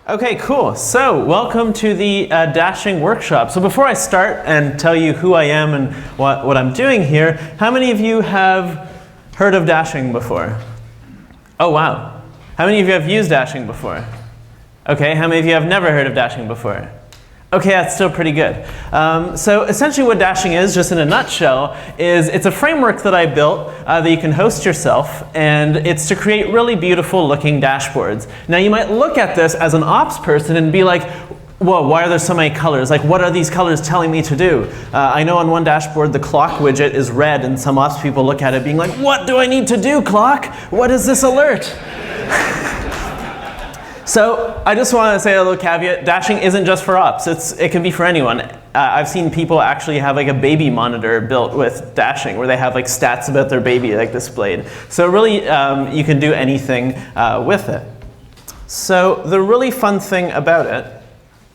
Okay, cool. So welcome to the Dashing workshop. So before I start and tell you who I am and what I'm doing here, how many of you have heard of Dashing before? Oh, wow. How many of you have used Dashing before? Okay, how many of you have never heard of Dashing before? Okay, that's still pretty good. So essentially what Dashing is, just in a nutshell, is it's a framework that I built that you can host yourself, and it's to create really beautiful looking dashboards. Now you might look at this as an ops person and be like, whoa, why are there so many colors? Like, what are these colors telling me to do? I know on one dashboard the clock widget is red, and some ops people look at it being like, what do I need to do, clock? What is this alert? So I just want to say a little caveat, Dashing isn't just for ops, it can be for anyone. I've seen people actually have like a baby monitor built with Dashing where they have like stats about their baby like displayed. So really you can do anything with it. So the really fun thing about it,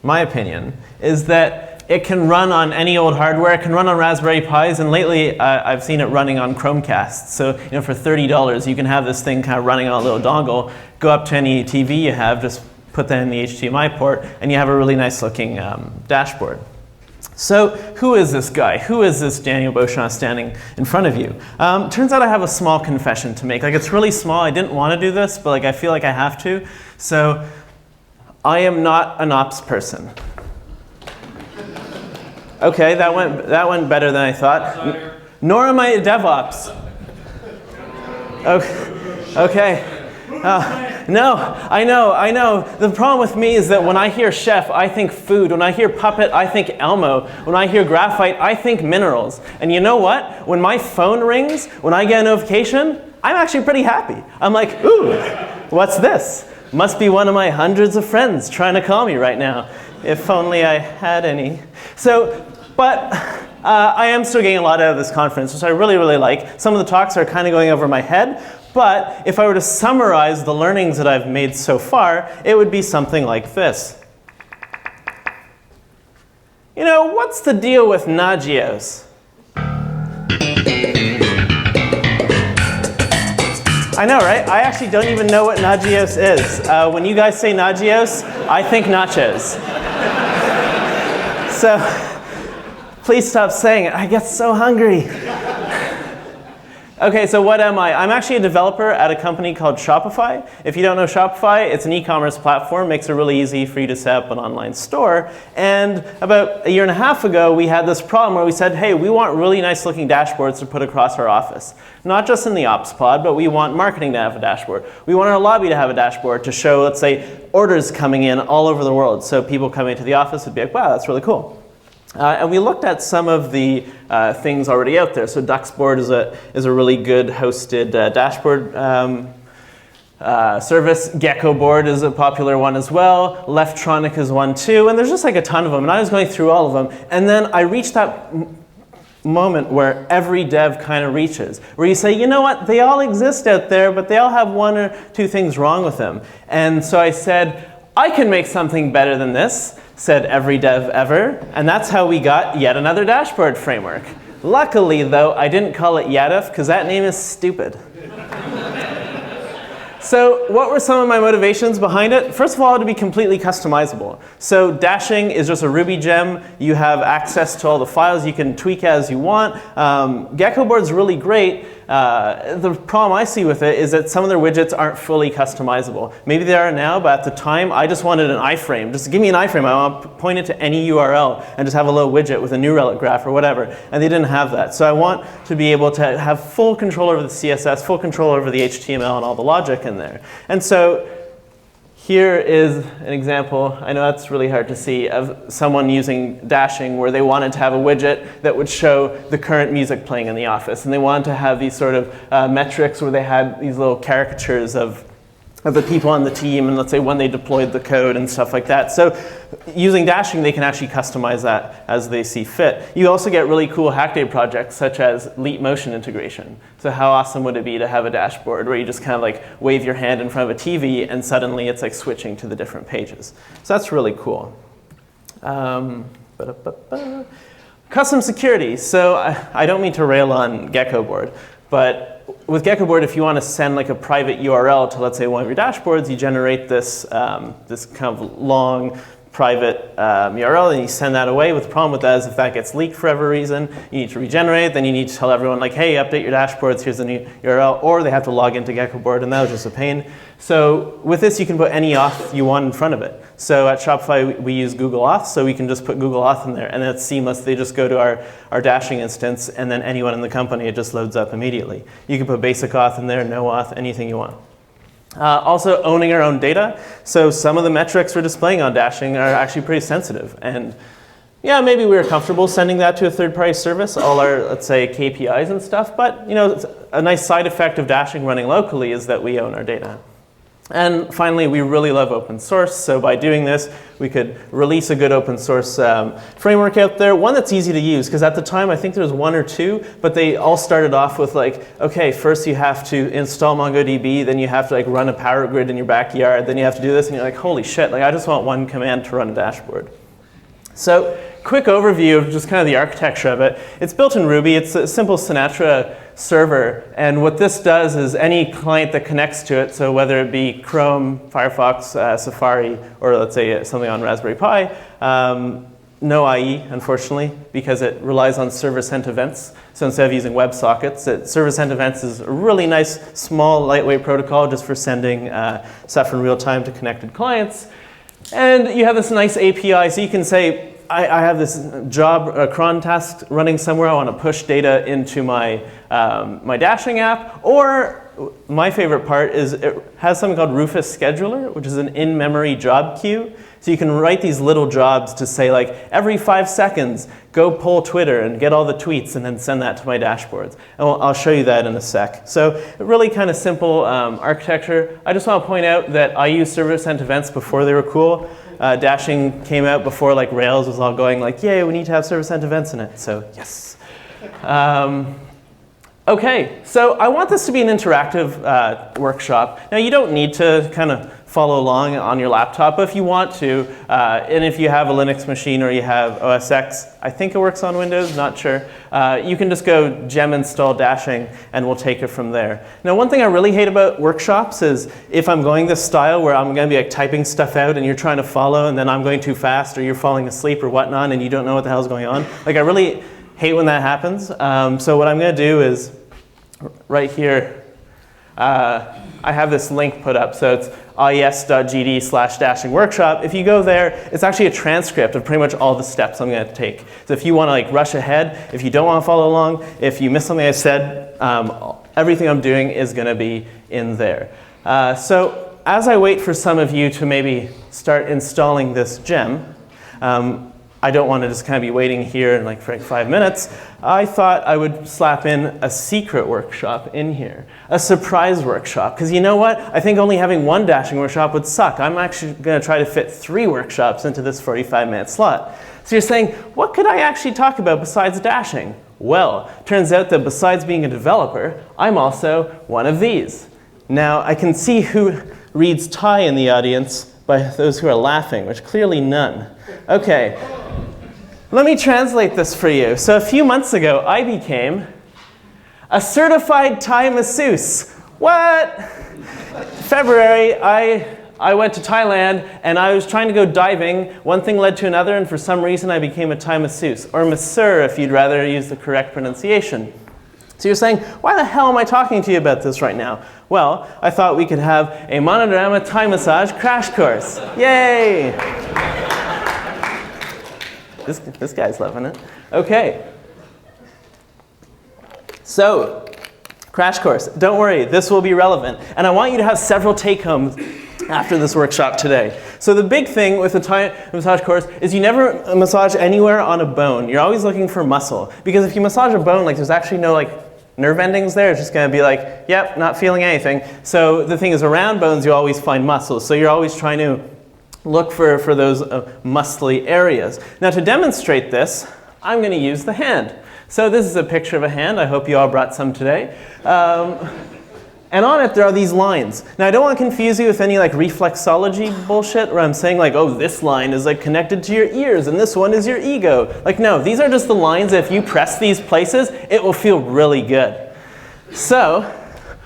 my opinion, is that it can run on any old hardware. It can run on Raspberry Pis, and lately I've seen it running on Chromecasts. So for $30 you can have this thing kind of running on a little dongle, go up to any TV you have, just put that in the HDMI port, and you have a really nice looking dashboard. So who is this guy? Who is this Daniel Beauchamp standing in front of you? Turns out I have a small confession to make. Like, it's really small. I didn't want to do this, but like I feel like I have to. So I am not an ops person. Okay, that went better than I thought. Nor am I a DevOps. Okay. No, I know. The problem with me is that when I hear chef, I think food. When I hear puppet, I think Elmo. When I hear graphite, I think minerals. And you know what? When my phone rings, when I get a notification, I'm actually pretty happy. I'm like, ooh, what's this? Must be one of my hundreds of friends trying to call me right now. If only I had any. But I am still getting a lot out of this conference, which I really, really like. Some of the talks are kind of going over my head, but if I were to summarize the learnings that I've made so far, it would be something like this. What's the deal with Nagios? I know, right? I actually don't even know what Nagios is. When you guys say Nagios, I think nachos. So please stop saying it. I get so hungry. Okay, so what am I? I'm actually a developer at a company called Shopify. If you don't know Shopify, it's an e-commerce platform. Makes it really easy for you to set up an online store. And about a year and a half ago, we had this problem where we said, hey, we want really nice looking dashboards to put across our office. Not just in the ops pod, but we want marketing to have a dashboard. We want our lobby to have a dashboard to show, let's say, orders coming in all over the world. So people coming into the office would be like, wow, that's really cool. And we looked at some of the things already out there. So Duxboard is a really good hosted dashboard service. Geckoboard is a popular one as well. Leftronic is one too. And there's just like a ton of them. And I was going through all of them. And then I reached that moment where every dev kind of reaches, where you say, you know what, they all exist out there, but they all have one or two things wrong with them. And so I said, I can make something better than this, said every dev ever, and that's how we got yet another dashboard framework. Luckily, though, I didn't call it Yadif, because that name is stupid. So what were some of my motivations behind it? First of all, to be completely customizable. So Dashing is just a Ruby gem. You have access to all the files. You can tweak as you want. Geckoboard's really great. The problem I see with it is that some of their widgets aren't fully customizable. Maybe they are now, but at the time, I just wanted an iframe. Just give me an iframe. I want to point it to any URL and just have a little widget with a New Relic graph or whatever. And they didn't have that. So I want to be able to have full control over the CSS, full control over the HTML and all the logic in there. And so here is an example, I know that's really hard to see, of someone using Dashing where they wanted to have a widget that would show the current music playing in the office. And they wanted to have these sort of metrics where they had these little caricatures of the people on the team and let's say when they deployed the code and stuff like that. So using Dashing, they can actually customize that as they see fit. You also get really cool Hackday projects such as Leap Motion integration. So how awesome would it be to have a dashboard where you just kind of like wave your hand in front of a TV and suddenly it's like switching to the different pages. So that's really cool. Custom security. So I don't mean to rail on Geckoboard, but with Geckoboard, if you want to send like a private URL to, let's say, one of your dashboards, you generate this, this kind of long private URL, and you send that away. But the problem with that is if that gets leaked for whatever reason, you need to regenerate, then you need to tell everyone like, hey, update your dashboards, here's the new URL, or they have to log into Geckoboard, and that was just a pain. So with this, you can put any auth you want in front of it. So at Shopify, we use Google Auth, so we can just put Google Auth in there, and it's seamless. They just go to our dashing instance, and then anyone in the company, it just loads up immediately. You can put basic auth in there, no auth, anything you want. Also owning our own data. So some of the metrics we're displaying on dashing are actually pretty sensitive. And yeah, maybe we were comfortable sending that to a third-party service, all our, let's say, KPIs and stuff. But you know, a nice side effect of dashing running locally is that we own our data. And finally, we really love open source. So by doing this, we could release a good open source framework out there, one that's easy to use. Because at the time, I think there was one or two, but they all started off with like, okay, first you have to install MongoDB, then you have to like run a power grid in your backyard, then you have to do this, and you're like, holy shit, like I just want one command to run a dashboard. So quick overview of just kind of the architecture of it. It's built in Ruby. It's a simple Sinatra server. And what this does is any client that connects to it, so whether it be Chrome, Firefox, Safari, or let's say something on Raspberry Pi, no IE, unfortunately, because it relies on server-sent events. So instead of using WebSockets, server-sent events is a really nice, small, lightweight protocol just for sending stuff in real time to connected clients. And you have this nice API, so you can say, I have this job, a cron task running somewhere. I want to push data into my, my dashing app. Or my favorite part is it has something called Rufus Scheduler, which is an in-memory job queue. So you can write these little jobs to say, like, every 5 seconds, go pull Twitter and get all the tweets and then send that to my dashboards. And I'll show you that in a sec. So really kind of simple architecture. I just want to point out that I used server-sent events before they were cool. Dashing came out before like Rails was all going like, yay, we need to have server-sent events in it. So yes. Okay, so I want this to be an interactive workshop. Now you don't need to kind of follow along on your laptop, but if you want to, and if you have a Linux machine or you have OS X, I think it works on Windows, not sure, you can just go gem install dashing and we'll take it from there. Now one thing I really hate about workshops is if I'm going this style where I'm going to be like typing stuff out and you're trying to follow and then I'm going too fast or you're falling asleep or whatnot and you don't know what the hell's going on. Like I really hate when that happens. So what I'm going to do is right here, I have this link put up. So it's ies.gd/dashing workshop. If you go there, it's actually a transcript of pretty much all the steps I'm going to take. So if you want to like rush ahead, if you don't want to follow along, if you miss something I said, everything I'm doing is going to be in there. So as I wait for some of you to maybe start installing this gem, I don't want to just kind of be waiting here in like for like 5 minutes. I thought I would slap in a secret workshop in here, a surprise workshop. Because you know what? I think only having one dashing workshop would suck. I'm actually going to try to fit 3 workshops into this 45-minute slot. So you're saying, what could I actually talk about besides dashing? Well, turns out that besides being a developer, I'm also one of these. Now, I can see who reads Thai in the audience by those who are laughing, which clearly none. Okay. Let me translate this for you. So a few months ago, I became a certified Thai masseuse. What? February, I went to Thailand, and I was trying to go diving. One thing led to another, and for some reason, I became a Thai masseuse, or masseur if you'd rather use the correct pronunciation. So you're saying, why the hell am I talking to you about this right now? Well, I thought we could have a Monitorama Thai massage crash course. Yay! This guy's loving it. Okay. So, crash course. Don't worry, this will be relevant. And I want you to have several take-homes after this workshop today. So the big thing with the Thai massage course is you never massage anywhere on a bone. You're always looking for muscle. Because if you massage a bone, like there's actually no like nerve endings there. It's just going to be like, yep, not feeling anything. So the thing is, around bones, you always find muscles. So you're always trying to look for those muscly areas. Now to demonstrate this, I'm going to use the hand. So this is a picture of a hand. I hope you all brought some today. And on it, there are these lines. Now I don't want to confuse you with any like reflexology bullshit where I'm saying like, oh, this line is like connected to your ears and this one is your ego. Like no, these are just the lines that if you press these places, it will feel really good. So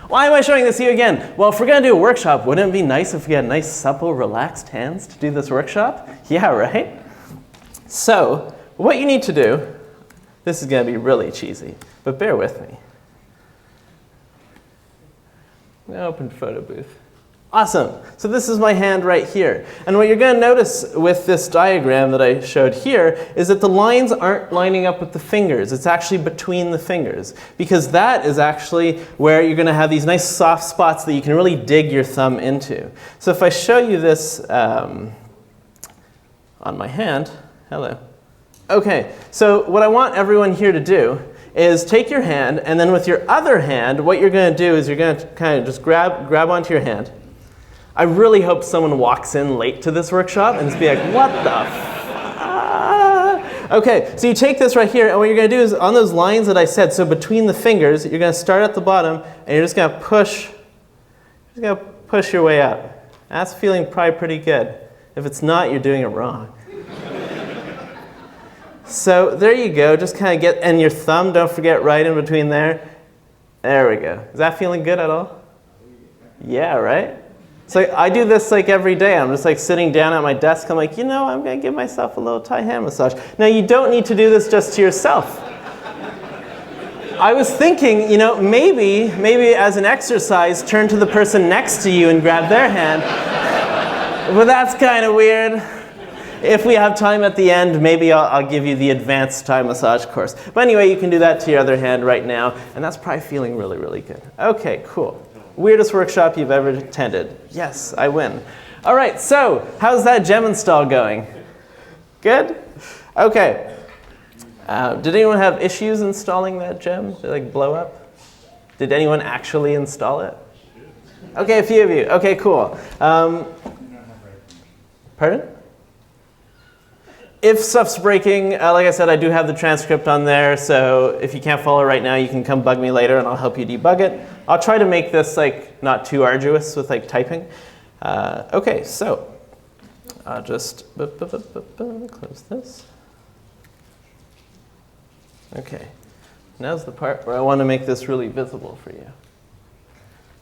Why am I showing this to you again? Well, if we're going to do a workshop, wouldn't it be nice if we had nice, supple, relaxed hands to do this workshop? Yeah, right? So, what you need to do, this is going to be really cheesy, but bear with me. I'm going to open Photo Booth. Awesome. So this is my hand right here. And what you're going to notice with this diagram that I showed here is that the lines aren't lining up with the fingers. It's actually between the fingers. Because that is actually where you're going to have these nice soft spots that you can really dig your thumb into. So if I show you this on my hand, hello. Okay, so what I want everyone here to do is take your hand, and then with your other hand, what you're going to do is you're going to kind of just grab onto your hand. I really hope someone walks in late to this workshop and just be like, what the f? Okay, so you take this right here, and what you're going to do is on those lines that I said, so between the fingers, you're going to start at the bottom, and you're just going to push your way out. That's feeling probably pretty good. If it's not, you're doing it wrong. So there you go, just kind of get, and your thumb, don't forget, right in between there. There we go. Is that feeling good at all? Yeah, right? So I do this like every day. I'm just like sitting down at my desk. I'm like, you know, I'm going to give myself a little Thai hand massage. Now, you don't need to do this just to yourself. I was thinking, you know, maybe as an exercise, turn to the person next to you and grab their hand. But that's kind of weird. If we have time at the end, maybe I'll give you the advanced Thai massage course. But anyway, you can do that to your other hand right now, and that's probably feeling really, really good. Okay, cool. Weirdest workshop you've ever attended. Yes, I win. All right, so how's that gem install going? Good? Okay. Did anyone have issues installing that gem? Did it like blow up? Did anyone actually install it? Okay, a few of you. Okay, cool. Pardon? If stuff's breaking, like I said, I do have the transcript on there, so if you can't follow right now, you can come bug me later and I'll help you debug it. I'll try to make this like not too arduous with like typing. Okay, so I'll just close this. Okay, now's the part where I want to make this really visible for you.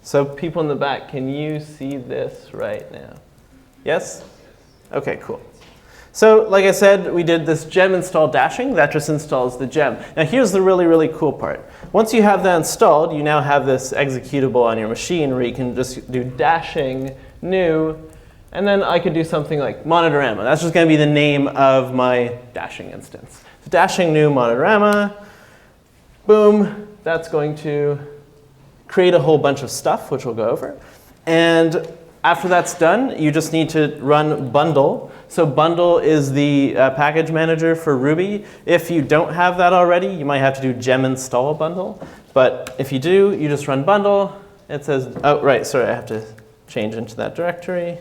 So people in the back, can you see this right now? Yes? Okay, cool. So like I said, we did this gem install dashing. That just installs the gem. Now here's the really, really cool part. Once you have that installed, you now have this executable on your machine where you can just do dashing new, and then I could do something like Monitorama. That's just going to be the name of my dashing instance. So dashing new Monitorama, boom, that's going to create a whole bunch of stuff, which we'll go over. And after that's done, you just need to run bundle. So bundle is the package manager for Ruby. If you don't have that already, you might have to do gem install bundle. But if you do, you just run bundle. It says, oh, right, sorry, I have to change into that directory.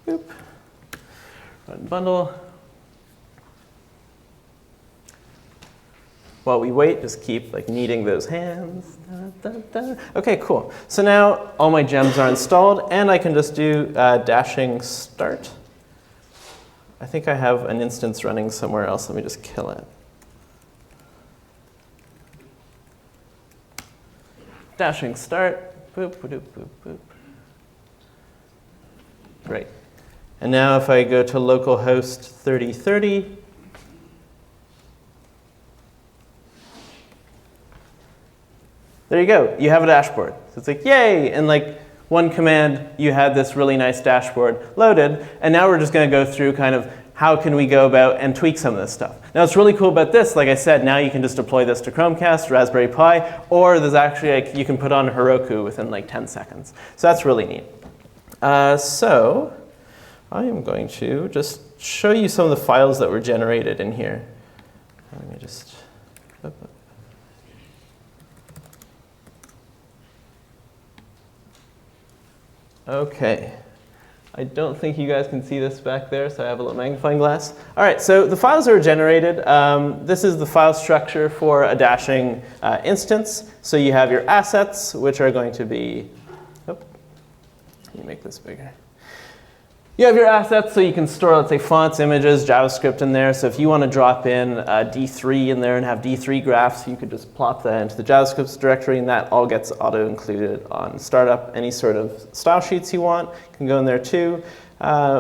Oop. Run bundle. While we wait, just keep like kneading those hands. Da, da, da. Okay, cool. So now all my gems are installed, and I can just do dashing start. I think I have an instance running somewhere else. Let me just kill it. Dashing start. Boop, boop, boop, boop. Great. And now if I go to localhost 3030, there you go. You have a dashboard. So it's like, yay! And like one command, you had this really nice dashboard loaded. And now we're just going to go through kind of how can we go about and tweak some of this stuff. Now what's really cool about this, like I said, now you can just deploy this to Chromecast, Raspberry Pi, or there's actually like, you can put on Heroku within like 10 seconds. So that's really neat. So I am going to just show you some of the files that were generated in here. Let me just... Okay. I don't think you guys can see this back there, so I have a little magnifying glass. All right, so the files that were generated, this is the file structure for a dashing instance. So you have your assets, which are going to be, oh, let me make this bigger. You have your assets, so you can store, let's say, fonts, images, JavaScript in there. So if you want to drop in D3 in there and have D3 graphs, you could just plop that into the JavaScript directory, and that all gets auto-included on startup. Any sort of style sheets you want can go in there too.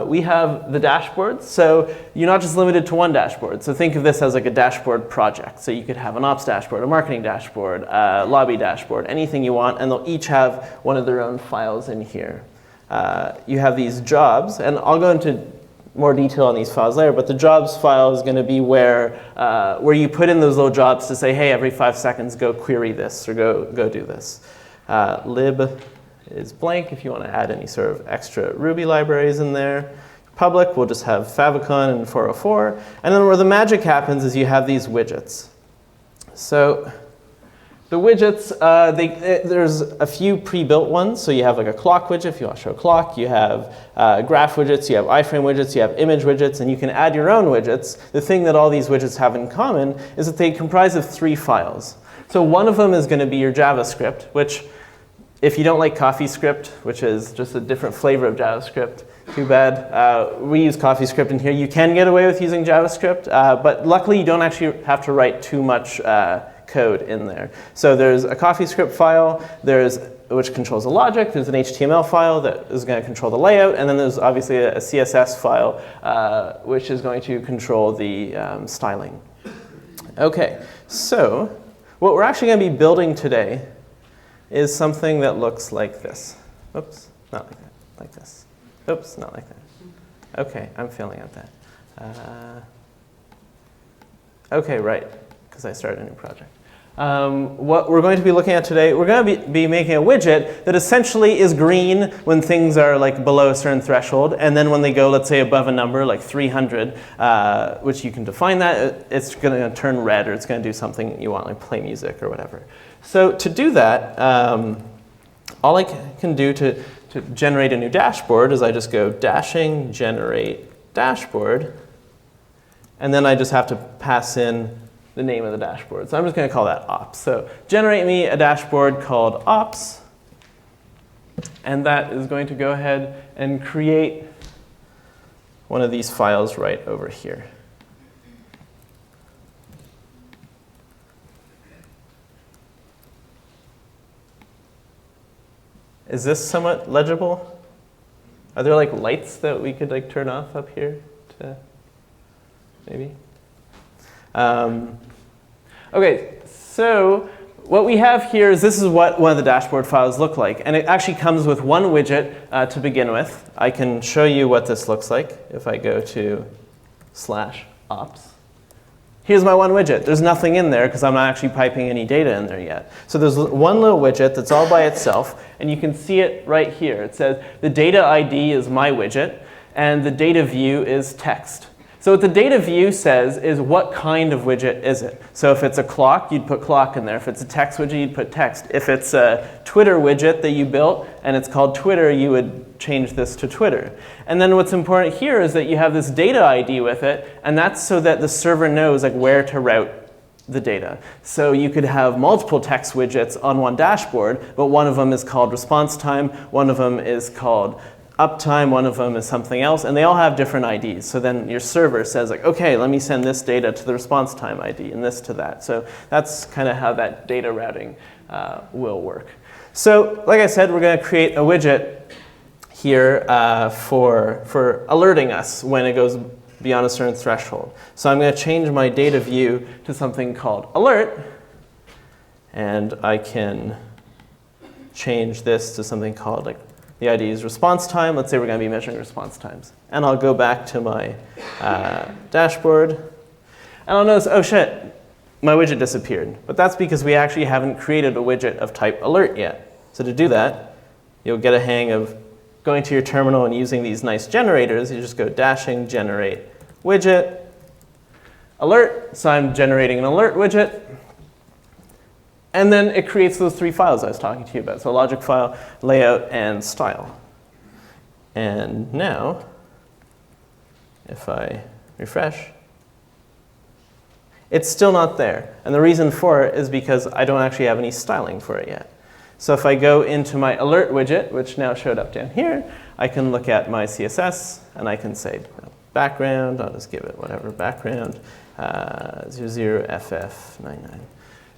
We have the dashboard, so you're not just limited to one dashboard. So think of this as like a dashboard project. So you could have an ops dashboard, a marketing dashboard, a lobby dashboard, anything you want, and they'll each have one of their own files in here. You have these jobs, and I'll go into more detail on these files later, but the jobs file is going to be where you put in those little jobs to say, hey, every 5 seconds, go query this, or go do this. Lib is blank if you want to add any sort of extra Ruby libraries in there. Public, we'll just have favicon and 404. And then where the magic happens is you have these widgets. So the widgets, there's a few pre-built ones. So you have like a clock widget if you want to show a clock. You have graph widgets, you have iframe widgets, you have image widgets, and you can add your own widgets. The thing that all these widgets have in common is that they comprise of 3 files. So one of them is going to be your JavaScript, which if you don't like CoffeeScript, which is just a different flavor of JavaScript, too bad. We use CoffeeScript in here. You can get away with using JavaScript, but luckily you don't actually have to write too much code in there. So there's a CoffeeScript file, which controls the logic. There's an HTML file that is going to control the layout, and then there's obviously a CSS file, which is going to control the styling. Okay, so what we're actually going to be building today is something that looks like this. Oops, not like that, like this. Oops, not like that. Okay, I'm failing at that. Okay, right, because I started a new project. What we're going to be looking at today, we're going to be making a widget that essentially is green when things are like below a certain threshold, and then when they go, let's say, above a number like 300, which you can define that, it's going to turn red, or it's going to do something you want, like play music or whatever. So to do that, all I can do to generate a new dashboard is I just go dashing generate dashboard, and then I just have to pass in the name of the dashboard. So I'm just going to call that ops. So generate me a dashboard called ops, and that is going to go ahead and create one of these files right over here. Is this somewhat legible? Are there like lights that we could like turn off up here to maybe? Okay, so what we have here is this is what one of the dashboard files look like. And it actually comes with one widget to begin with. I can show you what this looks like if I go to /ops. Here's my one widget. There's nothing in there because I'm not actually piping any data in there yet. So there's one little widget that's all by itself, and you can see it right here. It says the data ID is my widget, and the data view is text. So what the data view says is what kind of widget is it. So if it's a clock, you'd put clock in there. If it's a text widget, you'd put text. If it's a Twitter widget that you built and it's called Twitter, you would change this to Twitter. And then what's important here is that you have this data ID with it, and that's so that the server knows like where to route the data. So you could have multiple text widgets on one dashboard, but one of them is called response time, one of them is called uptime, one of them is something else, and they all have different IDs. So then your server says, like, okay, let me send this data to the response time ID and this to that. So that's kind of how that data routing will work. So like I said, we're going to create a widget here for alerting us when it goes beyond a certain threshold. So I'm going to change my data view to something called alert, and I can change this to something called like the ID is response time. Let's say we're going to be measuring response times. And I'll go back to my dashboard. And I'll notice, oh shit, my widget disappeared. But that's because we actually haven't created a widget of type alert yet. So to do that, you'll get a hang of going to your terminal and using these nice generators. You just go dashing generate widget alert. So I'm generating an alert widget. And then it creates those 3 files I was talking to you about. So logic file, layout, and style. And now, if I refresh, it's still not there. And the reason for it is because I don't actually have any styling for it yet. So if I go into my alert widget, which now showed up down here, I can look at my CSS, and I can say background. I'll just give it whatever background, 00FF99.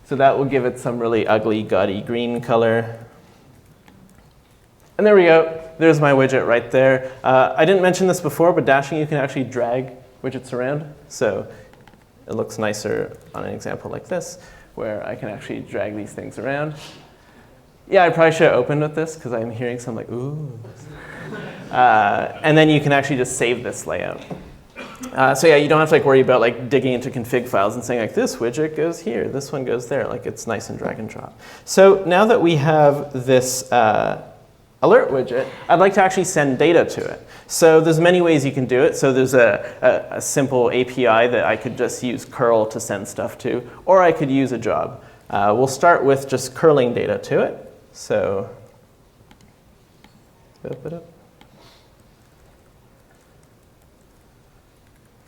So that will give it some really ugly, gaudy green color. And there we go. There's my widget right there. I didn't mention this before, but dashing, you can actually drag widgets around. So it looks nicer on an example like this, where I can actually drag these things around. Yeah, I probably should have opened with this, because I'm hearing some like, ooh. And then you can actually just save this layout. So yeah, you don't have to like worry about like digging into config files and saying like this widget goes here, this one goes there. Like it's nice and drag and drop. So now that we have this alert widget, I'd like to actually send data to it. So there's many ways you can do it. So there's a simple API that I could just use curl to send stuff to, or I could use a job. We'll start with just curling data to it. So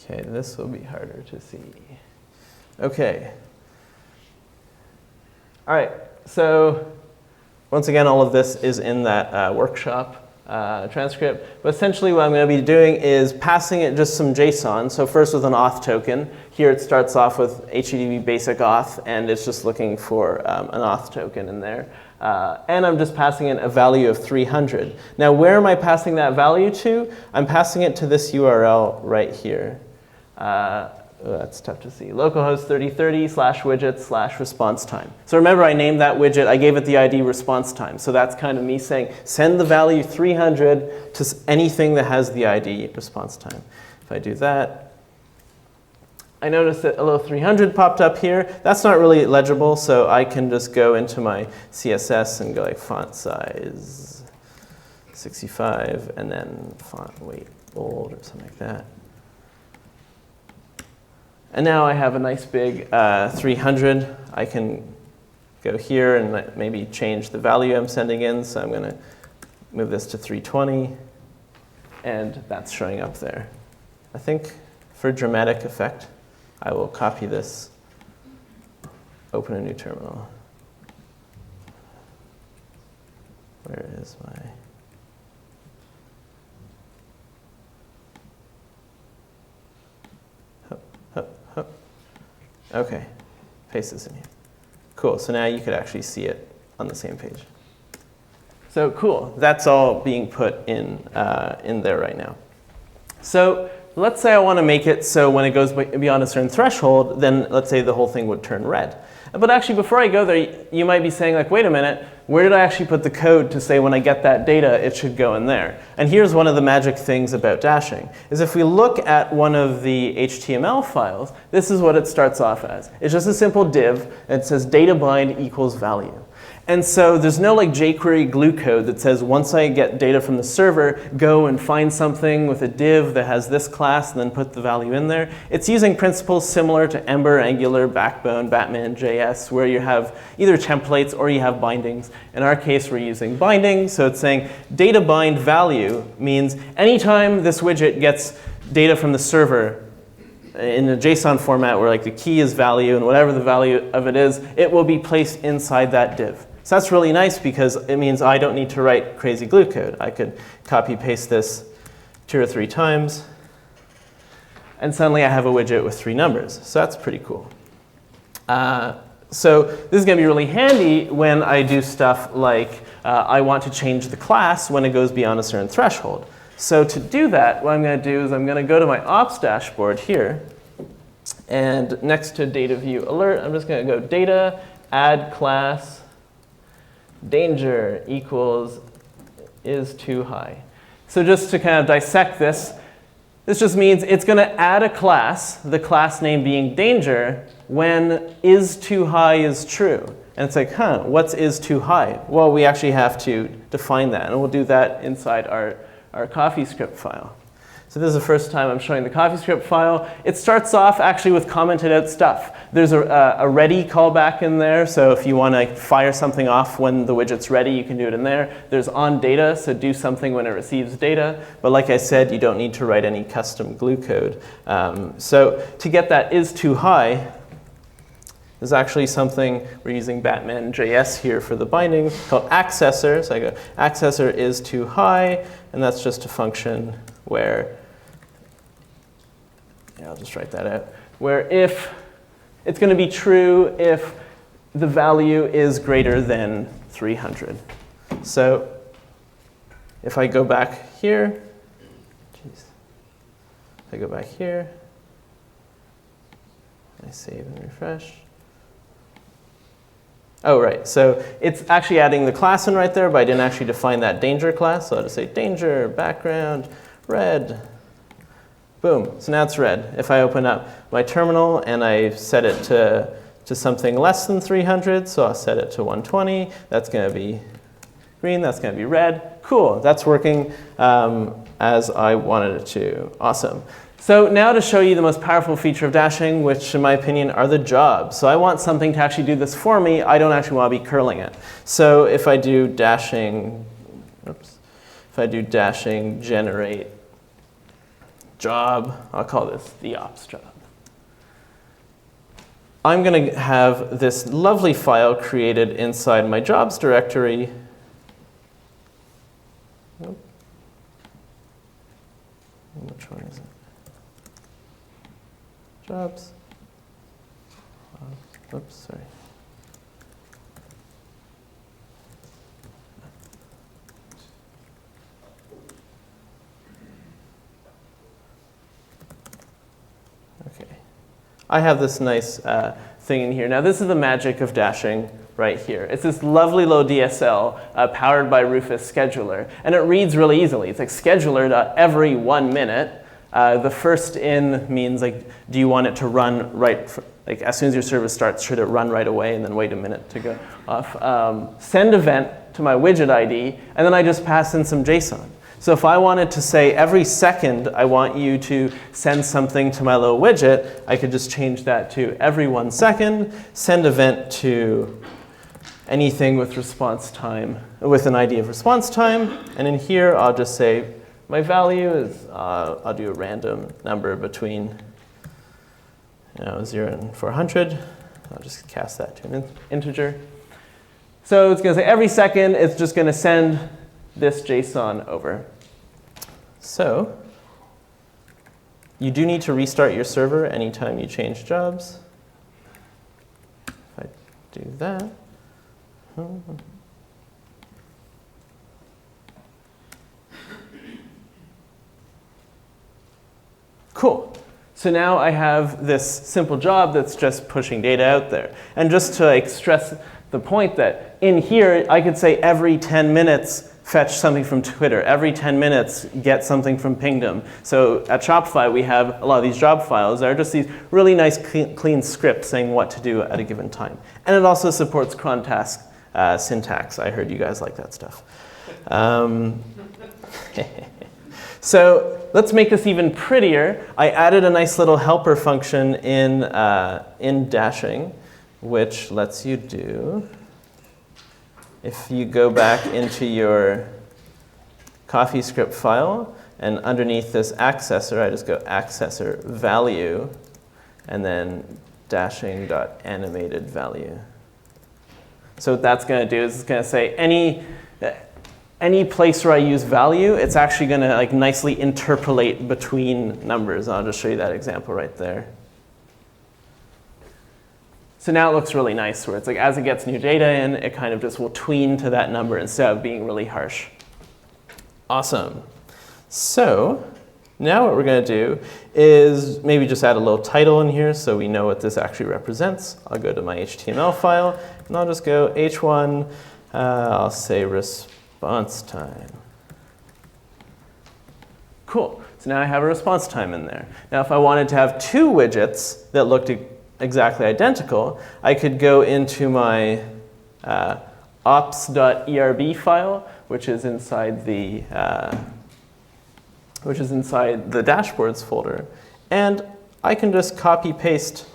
okay, this will be harder to see. Okay. All right, so once again, all of this is in that workshop transcript. But essentially what I'm going to be doing is passing it just some JSON. So first with an auth token. Here it starts off with HTTP basic auth, and it's just looking for an auth token in there. And I'm just passing in a value of 300. Now where am I passing that value to? I'm passing it to this URL right here. That's tough to see. Localhost 3030/widgets/response time. So remember, I named that widget. I gave it the ID response time. So that's kind of me saying, send the value 300 to anything that has the ID response time. If I do that, I notice that a little 300 popped up here. That's not really legible, so I can just go into my CSS and go like font size 65, and then font weight bold or something like that. And now I have a nice big 300. I can go here and maybe change the value I'm sending in. So I'm going to move this to 320. And that's showing up there. I think for dramatic effect, I will copy this, open a new terminal. Where is my... Okay, paste this in here. Cool, so now you could actually see it on the same page. So cool, that's all being put in there right now. So let's say I want to make it so when it goes beyond a certain threshold, then let's say the whole thing would turn red. But actually, before I go there, you might be saying like, wait a minute, where did I actually put the code to say when I get that data, it should go in there? And here's one of the magic things about dashing, is if we look at one of the HTML files, this is what it starts off as. It's just a simple div, and it says data bind equals value. And so there's no like jQuery glue code that says once I get data from the server, go and find something with a div that has this class and then put the value in there. It's using principles similar to Ember, Angular, Backbone, Batman, JS, where you have either templates or you have bindings. In our case, we're using bindings. So it's saying data bind value means anytime this widget gets data from the server in a JSON format where like the key is value and whatever the value of it is, it will be placed inside that div. So that's really nice because it means I don't need to write crazy glue code. I could copy paste this 2 or 3 times, and suddenly I have a widget with 3 numbers. So that's pretty cool. So this is going to be really handy when I do stuff like I want to change the class when it goes beyond a certain threshold. So to do that, what I'm going to do is I'm going to go to my ops dashboard here, and next to data view alert, I'm just going to go data add class danger equals is too high. So just to kind of dissect this, this just means it's going to add a class, the class name being danger, when is too high is true. And it's like, what's is too high? Well, we actually have to define that, and we'll do that inside our CoffeeScript file. So this is the first time I'm showing the CoffeeScript file. It starts off actually with commented out stuff. There's a ready callback in there, so if you want to fire something off when the widget's ready, you can do it in there. There's on data, so do something when it receives data. But like I said, you don't need to write any custom glue code. So to get that is too high, There's actually something, we're using Batman.js here for the binding, called accessor. So I go, accessor is too high, and that's just a function where, I'll just write that out, where if it's going to be true if the value is greater than 300. So if I go back here, if I go back here, I save and refresh. Oh, right. So it's actually adding the class in right there, but I didn't actually define that danger class. So I'll just say danger, background, red. Boom. So now it's red. If I open up my terminal and I set it to something less than 300, so I'll set it to 120, that's going to be green, that's going to be red. Cool. That's working as I wanted it to. Awesome. So now to show you the most powerful feature of dashing, which in my opinion are the jobs. So I want something to actually do this for me. I don't actually want to be curling it. So if I do dashing, if I do dashing generate job, I'll call this the ops job. I'm going to have this lovely file created inside my jobs directory. Which one is it? Jobs. Oops, sorry. Okay. I have this nice thing in here. Now, this is the magic of dashing right here. It's this lovely low DSL powered by Rufus scheduler, and it reads really easily. It's like scheduler every 1 minute. The first in means like, do you want it to run right, like as soon as your service starts, should it run right away and then wait a minute to go off? Send event to my widget ID, and then I just pass in some JSON. So if I wanted to say every second I want you to send something to my little widget, I could just change that to every 1 second, send event to anything with response time, with an ID of response time, and in here I'll just say my value is, I'll do a random number between 0 and 400. I'll just cast that to an integer. So it's going to say every second it's just going to send this JSON over. So you do need to restart your server anytime you change jobs. If I do that. Cool. So now I have this simple job that's just pushing data out there. And just to stress the point that in here, I could say every 10 minutes, fetch something from Twitter. Every 10 minutes, get something from Pingdom. So at Shopify, we have a lot of these job files that are just these really nice, clean scripts saying what to do at a given time. And it also supports cron task syntax. I heard you guys like that stuff. So let's make this even prettier. I added a nice little helper function in dashing, which lets you do, if you go back into your CoffeeScript file, and underneath this accessor, I just go accessor value, and then dashing.animated value. So what that's going to do is it's going to say any place where I use value, it's actually going to nicely interpolate between numbers. I'll just show you that example right there. So now it looks really nice, where it's like as it gets new data in, it kind of just will tween to that number instead of being really harsh. Awesome. So now what we're going to do is maybe just add a little title in here so we know what this actually represents. I'll go to my HTML file, and I'll just go h1, I'll say response time. Cool. So now I have a response time in there. Now if I wanted to have two widgets that looked exactly identical, I could go into my ops.erb file, which is inside the dashboards folder, and I can just copy paste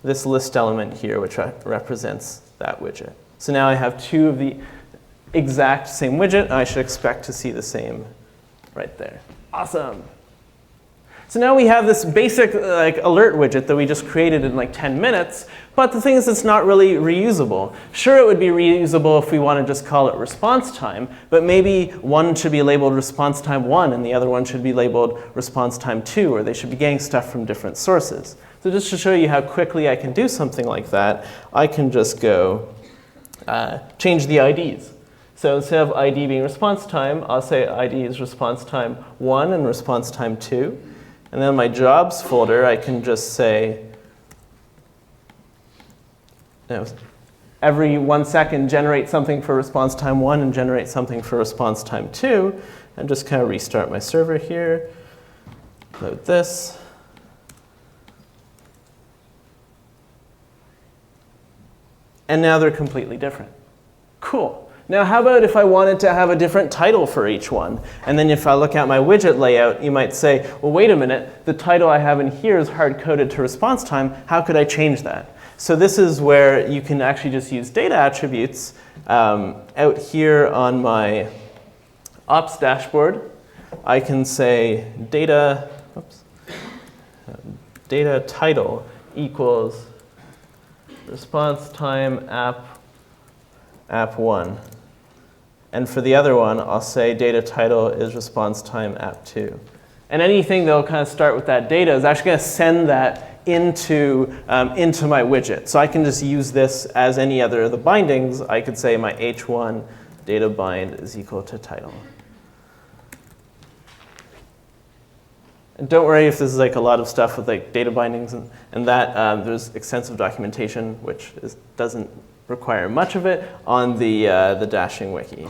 this list element here, which represents that widget. So now I have two of the exact same widget, and I should expect to see the same right there. Awesome. So now we have this basic alert widget that we just created in like 10 minutes, but the thing is it's not really reusable. Sure, it would be reusable if we want to just call it response time, but maybe one should be labeled response time 1 and the other one should be labeled response time 2, or they should be getting stuff from different sources. So just to show you how quickly I can do something like that, I can just go change the IDs. So instead of ID being response time, I'll say ID is response time 1 and response time 2. And then in my jobs folder, I can just say, every 1 second generate something for response time 1 and generate something for response time 2, and just kind of restart my server here, load this. And now they're completely different. Cool. Now how about if I wanted to have a different title for each one? And then if I look at my widget layout, you might say, well, wait a minute, the title I have in here is hard-coded to response time. How could I change that? So this is where you can actually just use data attributes out here on my ops dashboard. I can say data title equals response time app1. And for the other one, I'll say data title is response time app2. And anything that'll kind of start with that data is actually going to send that into my widget. So I can just use this as any other of the bindings. I could say my h1 data bind is equal to title. And don't worry if this is like a lot of stuff with like data bindings and that. There's extensive documentation, which doesn't require much of it, on the Dashing wiki.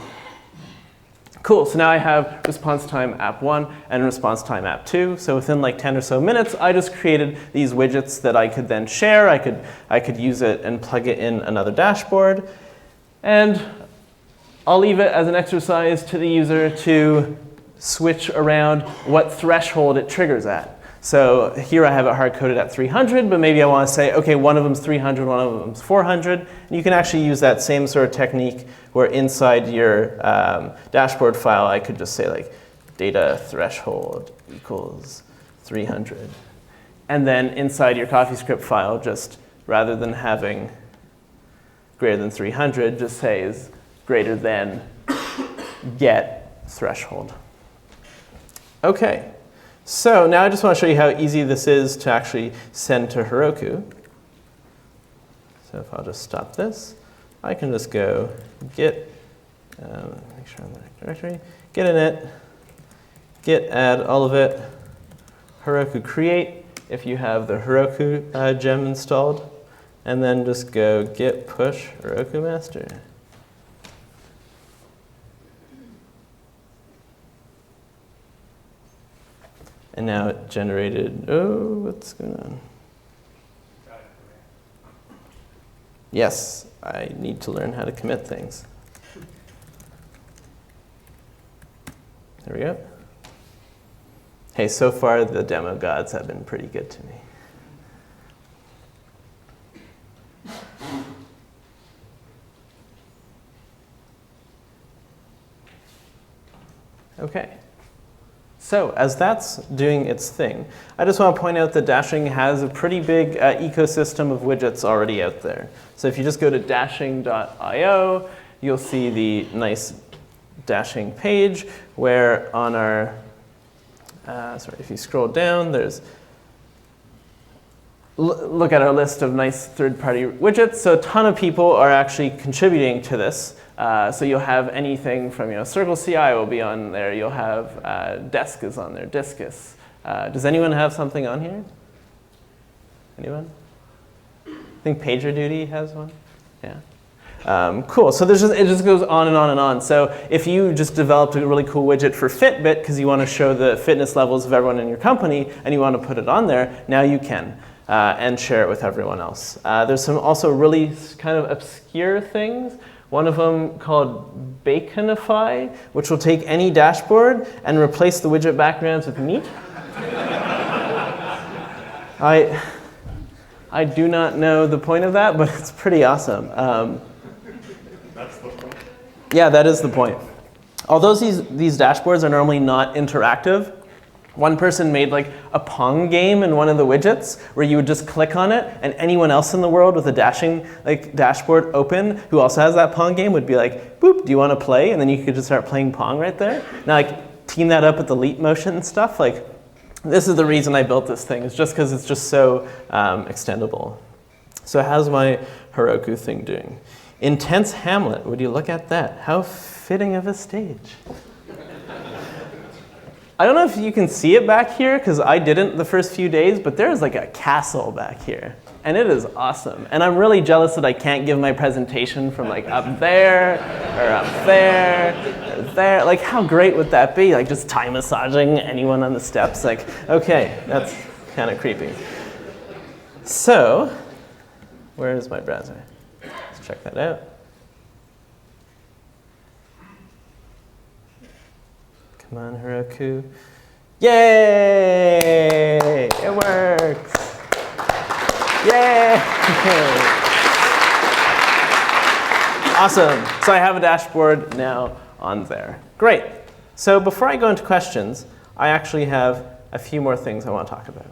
Cool, so now I have response time app1 and response time app2. So within like 10 or so minutes, I just created these widgets that I could then share. I could use it and plug it in another dashboard. And I'll leave it as an exercise to the user to switch around what threshold it triggers at. So here I have it hard-coded at 300, but maybe I want to say, okay, one of them's 300, one of them's 400. And you can actually use that same sort of technique where inside your dashboard file, I could just say like data threshold equals 300. And then inside your CoffeeScript file, just rather than having greater than 300, just say is greater than get threshold. Okay. So now I just want to show you how easy this is to actually send to Heroku. So if I'll just stop this, I can just go git, make sure I'm in the right directory, git init, git add all of it, Heroku create if you have the Heroku gem installed, and then just go git push Heroku master. And now it generated, oh, what's going on? Yes, I need to learn how to commit things. There we go. Hey, so far the demo gods have been pretty good to me. Okay. So as that's doing its thing, I just want to point out that Dashing has a pretty big ecosystem of widgets already out there. So if you just go to dashing.io, you'll see the nice Dashing page where on our, if you scroll down, there's, look at our list of nice third-party widgets. So a ton of people are actually contributing to this. So you'll have anything from, Circle CI will be on there. You'll have Desk is on there, Discus. Does anyone have something on here? Anyone? I think PagerDuty has one. Yeah. Cool. So it just goes on and on and on. So if you just developed a really cool widget for Fitbit because you want to show the fitness levels of everyone in your company and you want to put it on there, now you can. And share it with everyone else. There's some also really kind of obscure things. One of them called Baconify, which will take any dashboard and replace the widget backgrounds with meat. I do not know the point of that, but it's pretty awesome. That's the point? Yeah, that is the point. Although these dashboards are normally not interactive, One person made like a Pong game in one of the widgets where you would just click on it and anyone else in the world with a dashing dashboard open who also has that Pong game would be like, boop, do you want to play? And then you could just start playing Pong right there. Now team that up with the leap motion and stuff. This is the reason I built this thing. It's just because it's just so extendable. So how's my Heroku thing doing? Intense Hamlet, would you look at that? How fitting of a stage. I don't know if you can see it back here, because I didn't the first few days, but there's like a castle back here. And it is awesome. And I'm really jealous that I can't give my presentation from like up there, or up there, or there. Like how great would that be? Like just Thai massaging anyone on the steps. Like, okay, that's kind of creepy. So, where is my browser? Let's check that out. Come on, Heroku. Yay! It works! Yay! Awesome. So I have a dashboard now on there. Great. So before I go into questions, I actually have a few more things I want to talk about.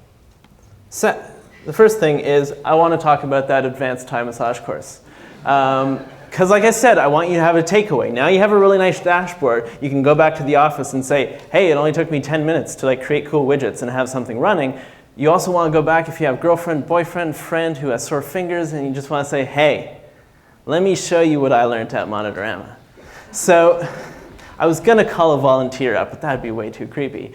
So the first thing is I want to talk about that advanced Thai massage course. Because like I said, I want you to have a takeaway. Now you have a really nice dashboard. You can go back to the office and say, hey, it only took me 10 minutes to create cool widgets and have something running. You also want to go back if you have girlfriend, boyfriend, friend who has sore fingers, and you just want to say, hey, let me show you what I learned at Monitorama. So I was going to call a volunteer up, but that'd be way too creepy.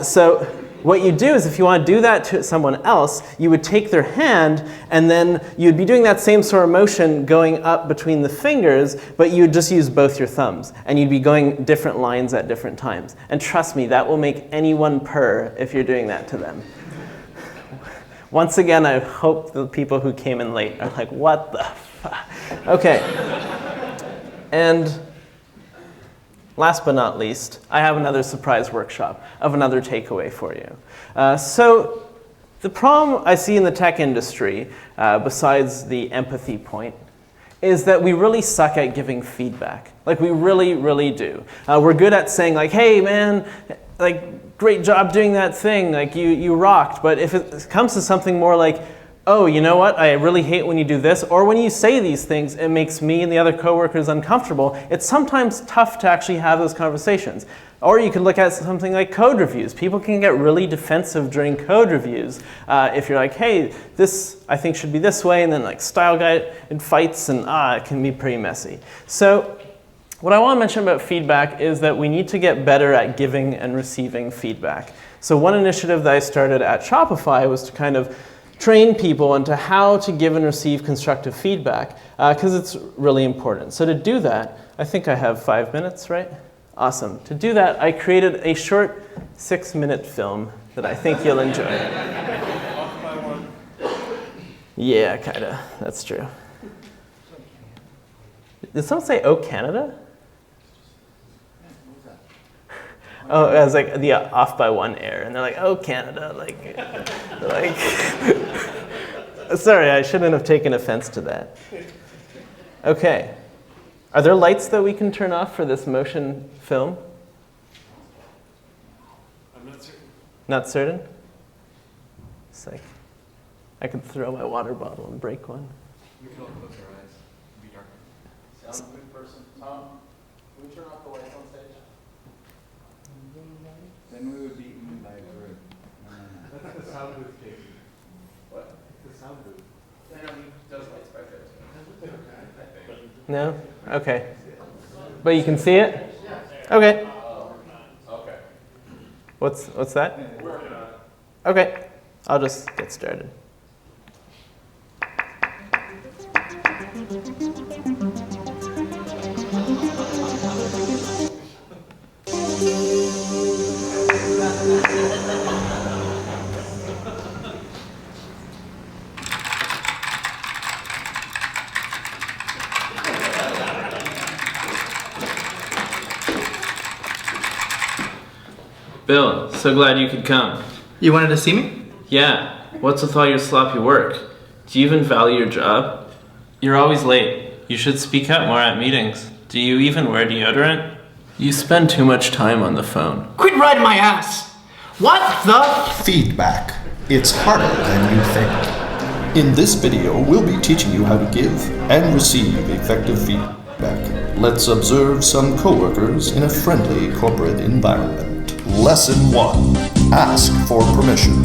So what you do is if you want to do that to someone else, you would take their hand and then you'd be doing that same sort of motion going up between the fingers, but you would just use both your thumbs. And you'd be going different lines at different times. And trust me, that will make anyone purr if you're doing that to them. Once again, I hope the people who came in late are like, what the fuck? Okay. And last but not least, I have another surprise workshop of another takeaway for you. So the problem I see in the tech industry, besides the empathy point, is that we really suck at giving feedback. Like we really, really do. We're good at saying like, hey man, great job doing that thing, you rocked. But if it comes to something more like, oh, you know what, I really hate when you do this, or when you say these things, it makes me and the other coworkers uncomfortable, it's sometimes tough to actually have those conversations. Or you could look at something like code reviews. People can get really defensive during code reviews if you're like, hey, this I think should be this way, and then style guide and fights, and it can be pretty messy. So what I want to mention about feedback is that we need to get better at giving and receiving feedback. So one initiative that I started at Shopify was to kind of train people into how to give and receive constructive feedback, because it's really important. So to do that, I think I have 5 minutes, right? Awesome. To do that, I created a short 6-minute film that I think you'll enjoy. Yeah, kinda. That's true. Did someone say, oh, Canada? Oh, it was like the off by 1 air, and they're like, oh, Canada, sorry, I shouldn't have taken offense to that. Okay, are there lights that we can turn off for this motion film? I'm not certain. Not certain? It's like, I could throw my water bottle and break one. We can all close our eyes. It'll be dark. Sound good person. Tom, can we turn off the lights on stage? Then we would be eaten by a bird. That's the sound booth, Casey. What? The sound booth. I know he does lights back there. No? Okay. But you can see it? Okay. Okay. What's that? Working on it. Okay. I'll just get started. Bill, so glad you could come. You wanted to see me? Yeah, what's with all your sloppy work? Do you even value your job? You're always late. You should speak up more at meetings. Do you even wear deodorant? You spend too much time on the phone. Quit riding my ass! What the? Feedback. It's harder than you think. In this video, we'll be teaching you how to give and receive effective feedback. Let's observe some coworkers in a friendly corporate environment. Lesson 1. Ask for permission.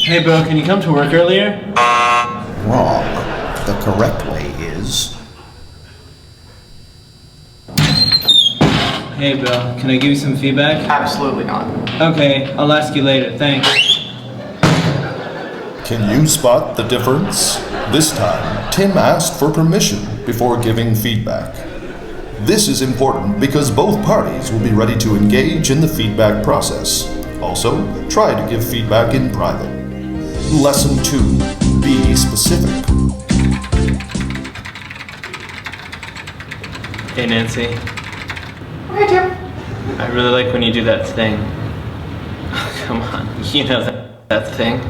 Hey, Bo, can you come to work earlier? Wrong. The correct way is... Hey Bill, can I give you some feedback? Absolutely not. Okay, I'll ask you later, thanks. Can you spot the difference? This time, Tim asked for permission before giving feedback. This is important because both parties will be ready to engage in the feedback process. Also, try to give feedback in private. Lesson 2. Be specific. Hey, Nancy. Hey, Tim. I really like when you do that thing. Come on, you know that thing.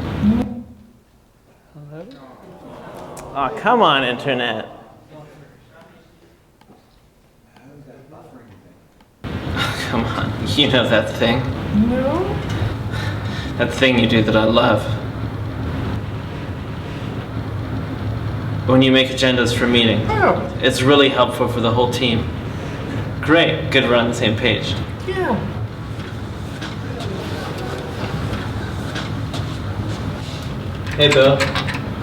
Oh, come on, Internet. Come on, you know that thing. No. That thing you do that I love. When you make agendas for meetings. Oh, It's really helpful for the whole team. Great, good we're on the same page. yeah. Hey, Bill.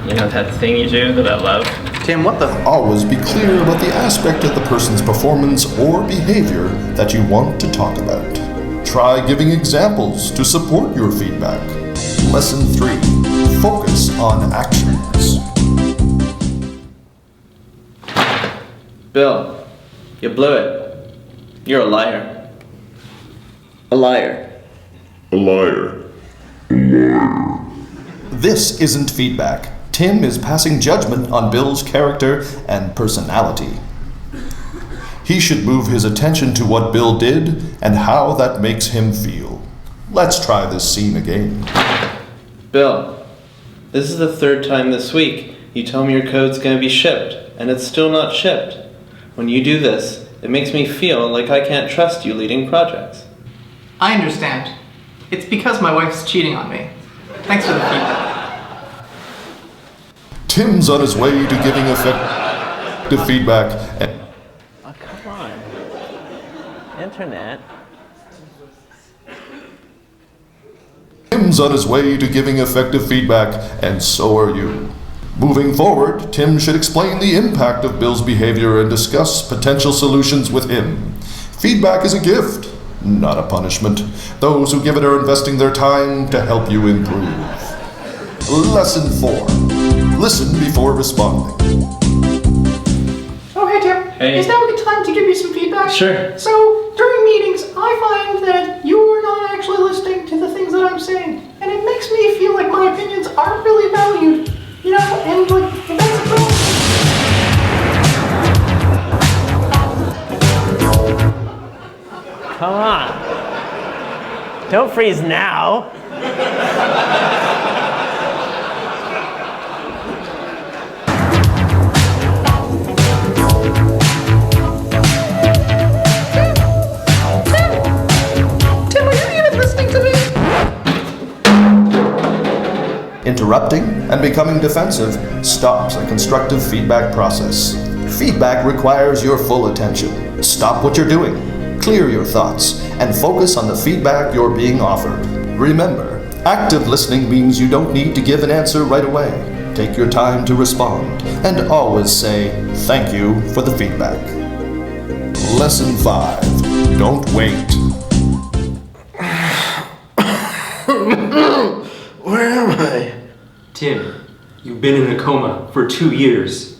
You know that thing you do that I love? Tim, what the? Always be clear about the aspect of the person's performance or behavior that you want to talk about. Try giving examples to support your feedback. Lesson 3. Focus on actions. Bill, you blew it. You're a liar. A liar. This isn't feedback. Tim is passing judgment on Bill's character and personality. He should move his attention to what Bill did and how that makes him feel. Let's try this scene again. Bill, this is the third time this week you tell me your code's gonna be shipped, and it's still not shipped. When you do this, it makes me feel like I can't trust you leading projects. I understand. It's because my wife's cheating on me. Thanks for the feedback. Tim's on his way to giving effective feedback and Oh, come on. Internet. Tim's on his way to giving effective feedback, and so are you. Moving forward, Tim should explain the impact of Bill's behavior and discuss potential solutions with him. Feedback is a gift, not a punishment. Those who give it are investing their time to help you improve. Lesson 4. Listen before responding. Oh, hey, Tim. Hey. Is now a good time to give you some feedback? Sure. So, during meetings, I find that you're not actually listening to the things that I'm saying. And it makes me feel like my opinions aren't really valued. You know, and like, if that's a problem. Come on. Don't freeze now. Tim, are you even listening to me? Interrupting and becoming defensive stops a constructive feedback process. Feedback requires your full attention. Stop what you're doing, clear your thoughts, and focus on the feedback you're being offered. Remember, active listening means you don't need to give an answer right away. Take your time to respond, and always say thank you for the feedback. Lesson 5. Don't wait. Where am I? Tim, you've been in a coma for 2 years.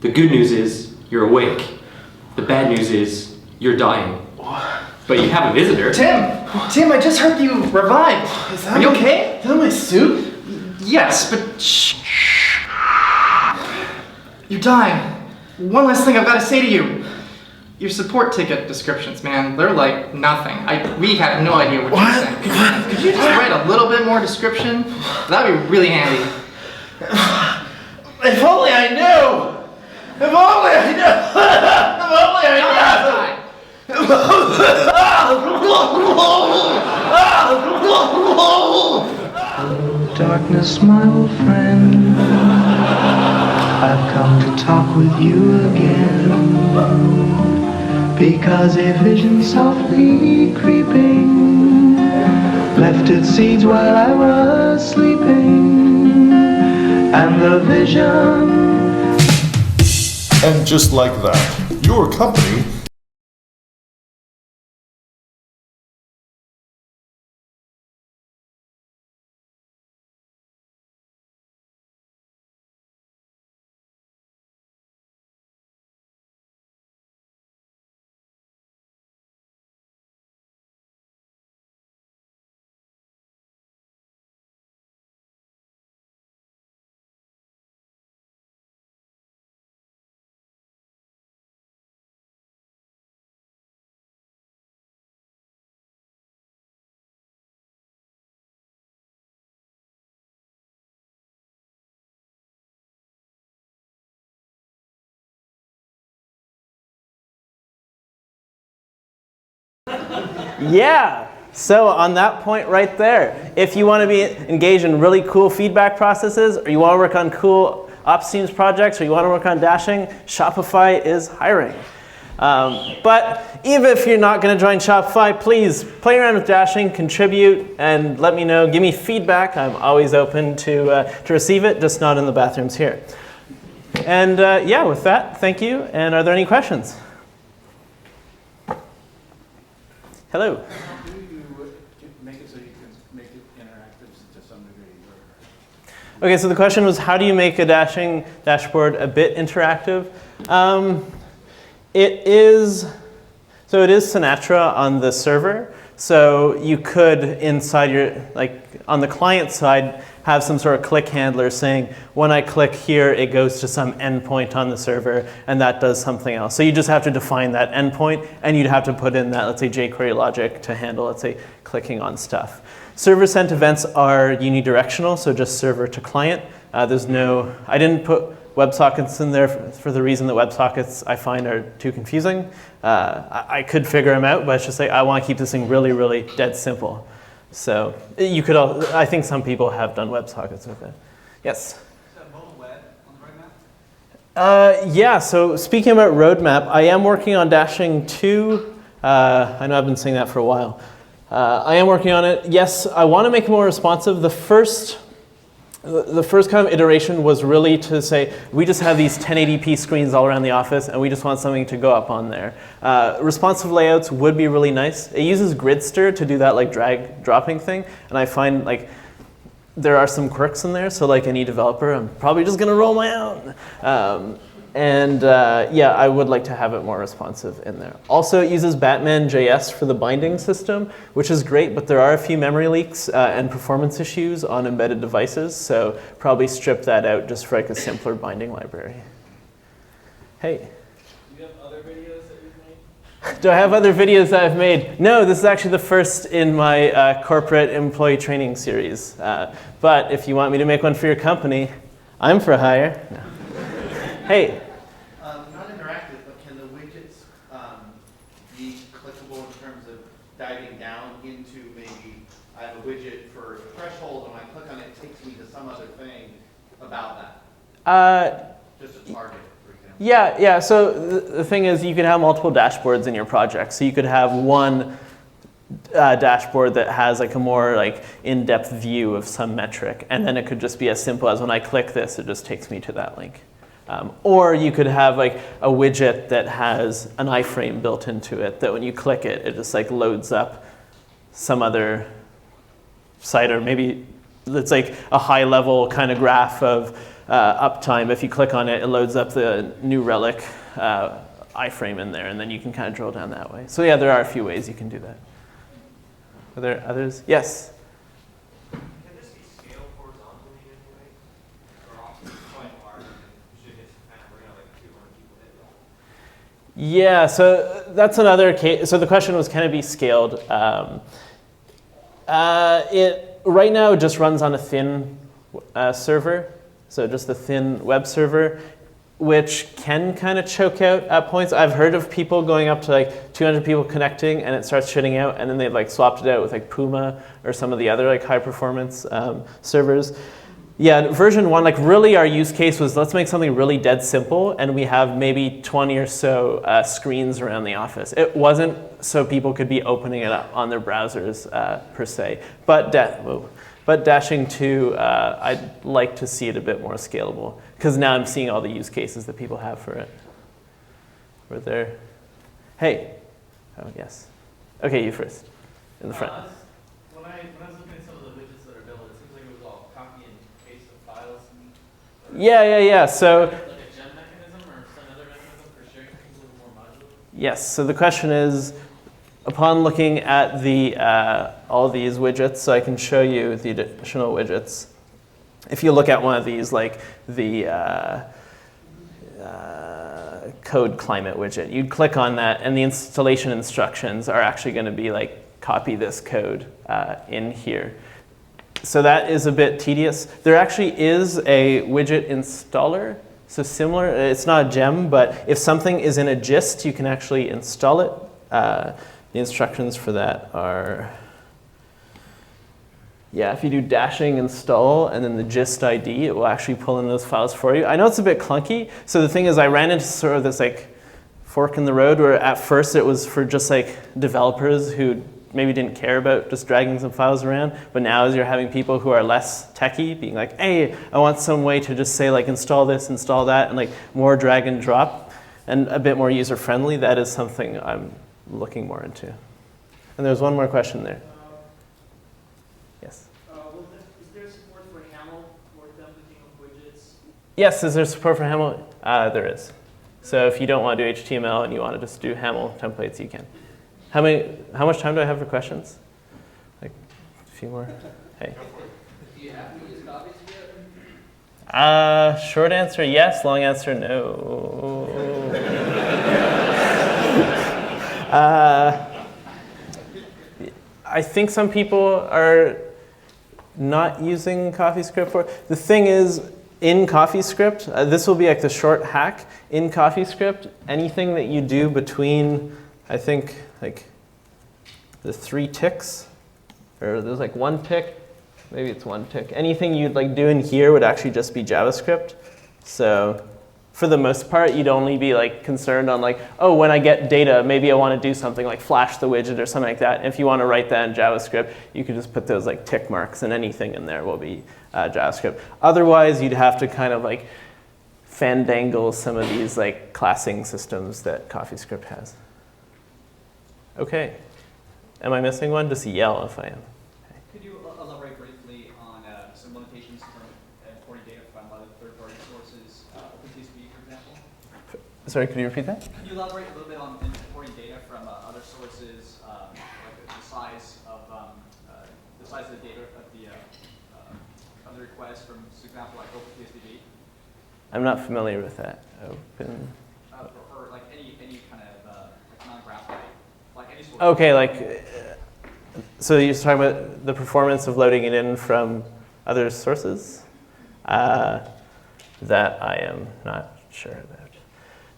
The good news is you're awake. The bad news is you're dying. But you have a visitor. Tim, I just heard you revived. Are you okay? Is that my suit? Yes, but shh. You're dying. One last thing I've got to say to you. Your support ticket descriptions, man, they're like nothing. We have no idea what you're saying. Could you just write a little bit more description? That'd be really handy. If only I knew! If only I knew! If only I knew! Fine. Darkness, my old friend, I've come to talk with you again, because a vision softly creeping left its seeds while I was sleeping, and the vision. And just like that, your company Yeah. So on that point right there, if you want to be engaged in really cool feedback processes, or you want to work on cool ops teams projects, or you want to work on dashing, Shopify is hiring. But even if you're not going to join Shopify, please play around with dashing, contribute, and let me know. Give me feedback. I'm always open to receive it, just not in the bathrooms here. And yeah, with that, thank you. And are there any questions? Hello. How do you make it so you can make it interactive to some degree? Okay, so the question was, how do you make a dashing dashboard a bit interactive? It is Sinatra on the server. So you could, inside your, like on the client side, have some sort of click handler saying, when I click here, it goes to some endpoint on the server, and that does something else. So you just have to define that endpoint, and you'd have to put in that, let's say, jQuery logic to handle, let's say, clicking on stuff. Server-sent events are unidirectional, so just server to client. I didn't put WebSockets in there for the reason that WebSockets I find are too confusing. I could figure them out, but it's just like, I want to keep this thing really, really dead simple. So you could, I think some people have done WebSockets with it. Yes? Is that mobile web on the roadmap? Yeah, so speaking about roadmap, I am working on Dashing 2. I know I've been saying that for a while. I am working on it. Yes, I want to make it more responsive. The first kind of iteration was really to say, we just have these 1080p screens all around the office, and we just want something to go up on there. Responsive layouts would be really nice. It uses Gridster to do that like drag dropping thing, and I find like there are some quirks in there, so like any developer, I'm probably just gonna roll my own. Yeah, I would like to have it more responsive in there. Also, it uses Batman.js for the binding system, which is great, but there are a few memory leaks and performance issues on embedded devices, so probably strip that out just for like a simpler binding library. Hey. Do you have other videos that you've made? Do I have other videos that I've made? No, this is actually the first in my corporate employee training series. But if you want me to make one for your company, I'm for hire. No. Hey. Not interactive, but can the widgets be clickable in terms of diving down into maybe I have a widget for a threshold, and when I click on it, it takes me to some other thing about that? Just a target, for example. Yeah. So the thing is, you can have multiple dashboards in your project. So you could have one dashboard that has like a more like in-depth view of some metric, and then it could just be as simple as when I click this, it just takes me to that link. Or you could have like a widget that has an iframe built into it that when you click it, it just like loads up some other site, or maybe it's like a high level kind of graph of uptime. If you click on it, it loads up the New Relic iframe in there, and then you can kind of drill down that way. So yeah, there are a few ways you can do that. Are there others? Yes? Can this be scaled horizontally in any way? Or often it's quite large and should hit some kind of, we're going to like 200 people hit it. Yeah, so that's another case. So the question was, can it be scaled? It right now just runs on a thin server, so just a thin web server. which can kind of choke out at points. I've heard of people going up to like 200 people connecting and it starts shitting out, and then they've like swapped it out with like Puma or some of the other like high performance servers. Yeah, version 1, like really our use case was let's make something really dead simple, and we have maybe 20 or so screens around the office. It wasn't so people could be opening it up on their browsers per se. But dashing to, I'd like to see it a bit more scalable, because now I'm seeing all the use cases that people have for it. We're there. Hey. Oh, yes. Okay, you first, in the front. When I was looking at some of the widgets that are built, it seems like it was all copy and paste of files. Yeah. So, like a gem mechanism or some other mechanism for sharing things a little more modular? yes, so the question is, upon looking at the all these widgets, so I can show you the additional widgets. If you look at one of these, like the code climate widget, you'd click on that, and the installation instructions are actually going to be like, copy this code in here. So that is a bit tedious. There actually is a widget installer. So similar, it's not a gem, but if something is in a gist, you can actually install it. The instructions for that are, yeah, if you do dashing install and then the gist ID, it will actually pull in those files for you. I know it's a bit clunky. So the thing is, I ran into sort of this like fork in the road where at first it was for just like developers who maybe didn't care about just dragging some files around. But now as you're having people who are less techie being like, hey, I want some way to just say like install this, install that, and like more drag and drop and a bit more user friendly, that is something I'm looking more into. And there's one more question there. Yes? Is there support for YAML for templating of widgets? Yes, is there support for YAML? There is. So if you don't want to do HTML and you want to just do YAML templates, you can. How much time do I have for questions? Like a few more? Hey. Do you have to use CoffeeScript? Short answer, yes. Long answer, no. I think some people are not using CoffeeScript for it. The thing is, in CoffeeScript, this will be like the short hack. In CoffeeScript, anything that you do between, I think, like the 3 ticks, or there's like 1 tick, maybe it's 1 tick. Anything you'd like do in here would actually just be JavaScript. So for the most part, you'd only be like concerned on like, oh, when I get data, maybe I want to do something like flash the widget or something like that. And if you want to write that in JavaScript, you could just put those like tick marks, and anything in there will be JavaScript. Otherwise, you'd have to kind of like fandangle some of these like classing systems that CoffeeScript has. Okay. Am I missing one? Just yell if I am. Could you elaborate briefly on some limitations for importing data from other third-party sources, OpenTSP, for example? Sorry, could you repeat that? Can you elaborate a little bit on importing data from other sources, like the size of the data of the request from, for example, like OpenTSP? I'm not familiar with that. Open. Or like any kind of like non-graph, like any source. Okay, like, so you're talking about the performance of loading it in from other sources? That I am not sure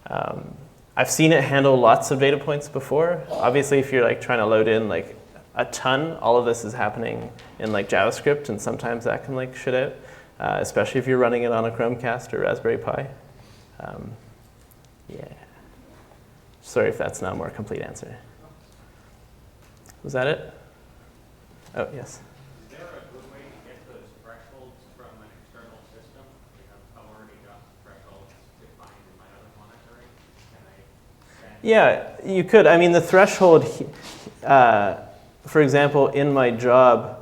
about. I've seen it handle lots of data points before. Obviously, if you're like trying to load in like a ton, all of this is happening in like JavaScript, and sometimes that can like shit out, especially if you're running it on a Chromecast or Raspberry Pi. Yeah. Sorry if that's not a more complete answer. Was that it? Oh, yes. Is there a good way to get those thresholds from an external system? I've already got thresholds defined in my other monitoring. Can I send? Yeah, you could. I mean, the threshold, for example, in my job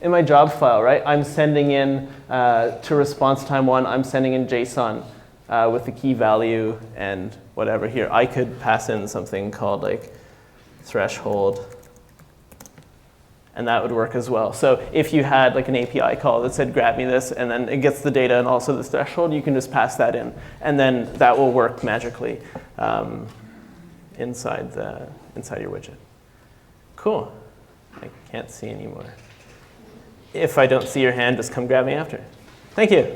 file, right? I'm sending in to response time 1, I'm sending in JSON with the key value and whatever here. I could pass in something called like threshold, and that would work as well. So if you had like an API call that said grab me this, and then it gets the data and also this threshold, you can just pass that in, and then that will work magically inside your widget. Cool. I can't see anymore. If I don't see your hand, just come grab me after. Thank you.